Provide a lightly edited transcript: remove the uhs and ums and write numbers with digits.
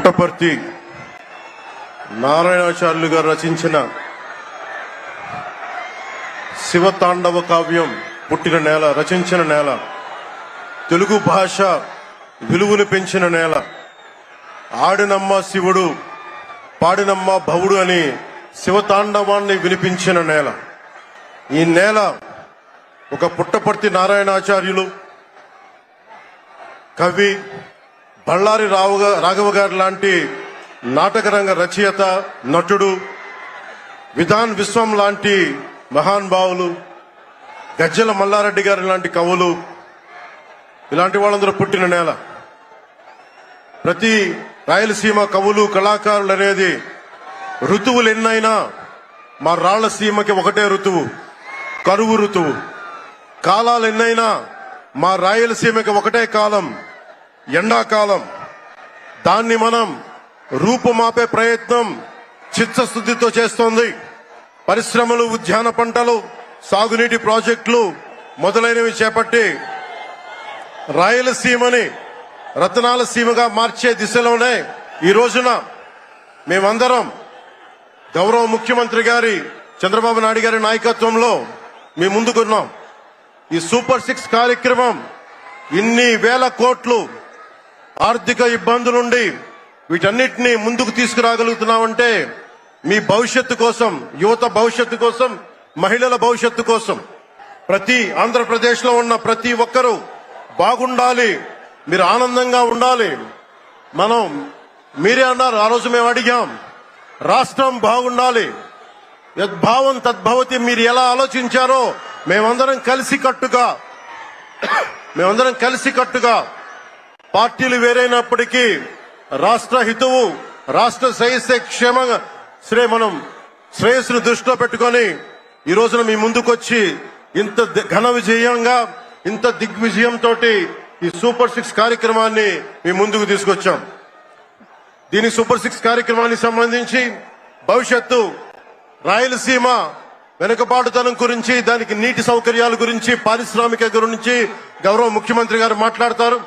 పుట్టపర్తి నారాయణాచార్యులు గారు రచించిన శివతాండవ కావ్యం పుట్టిన నేల, రచించిన నేల, తెలుగు భాష విలువను పెంచిన నేల, ఆడినమ్మ శివుడు పాడినమ్మ భవుడు అని శివతాండవాన్ని వినిపించిన నేల. ఈ నేల ఒక పుట్టపర్తి నారాయణాచార్యులు, కవి బళ్ళారి రాఘవ గారు లాంటి నాటకరంగ రచయిత, నటుడు, విధాన్ విశ్వం లాంటి మహానుభావులు, గజ్జల మల్లారెడ్డి గారి లాంటి కవులు, ఇలాంటి వాళ్ళందరూ పుట్టిన నేల. ప్రతి రాయలసీమ కవులు కళాకారులు అనేది ఋతువులు ఎన్నైనా మా రాళ్లసీమకి ఒకటే ఋతువు, కరువు ఋతువు. కాలాలు ఎన్నైనా మా రాయలసీమకి ఒకటే కాలం, ఎండాకాలం. దాన్ని మనం రూపుమాపే ప్రయత్నం చిత్తశుద్ధితో చేస్తోంది. పరిశ్రమలు, ఉద్యాన పంటలు, సాగునీటి ప్రాజెక్టులు మొదలైనవి చేపట్టి రాయలసీమని రతనాల సీమగా మార్చే దిశలోనే ఈ రోజున మేమందరం గౌరవ ముఖ్యమంత్రి గారి చంద్రబాబు నాయుడు గారి నాయకత్వంలో మేము ముందుకున్నాం. ఈ సూపర్ 6 కార్యక్రమం ఇన్ని వేల కోట్లు ఆర్థిక ఇబ్బందులుండి వీటన్నిటినీ ముందుకు తీసుకురాగలుగుతున్నామంటే మీ భవిష్యత్తు కోసం, యువత భవిష్యత్తు కోసం, మహిళల భవిష్యత్తు కోసం, ప్రతి ఆంధ్రప్రదేశ్ లో ఉన్న ప్రతి ఒక్కరూ బాగుండాలి, మీరు ఆనందంగా ఉండాలి. మీరే అన్నారు, ఆ రోజు మేము అడిగాం, రాష్ట్రం బాగుండాలి, యద్భావం తద్భవతి. మీరు ఎలా ఆలోచించారో మేమందరం కలిసికట్టుగా పార్టీలు వేరైనప్పటికీ రాష్ట్ర హితువు, రాష్ట్ర శ్రేయస్సును దృష్టిలో పెట్టుకొని ఈ రోజున మీ ముందుకొచ్చి ఇంత ఘన విజయంగా, ఇంత దిగ్విజయంతో ఈ సూపర్ 6 కార్యక్రమాన్ని మీ ముందుకు తీసుకొచ్చాం. దీని సూపర్ 6 కార్యక్రమానికి సంబంధించి భవిష్యత్తు రాయలసీమ వెనుకబాటుతనం గురించి, దానికి నీటి సౌకర్యాల గురించి, పారిశ్రామిక గురించి గౌరవ ముఖ్యమంత్రి గారు మాట్లాడతారు.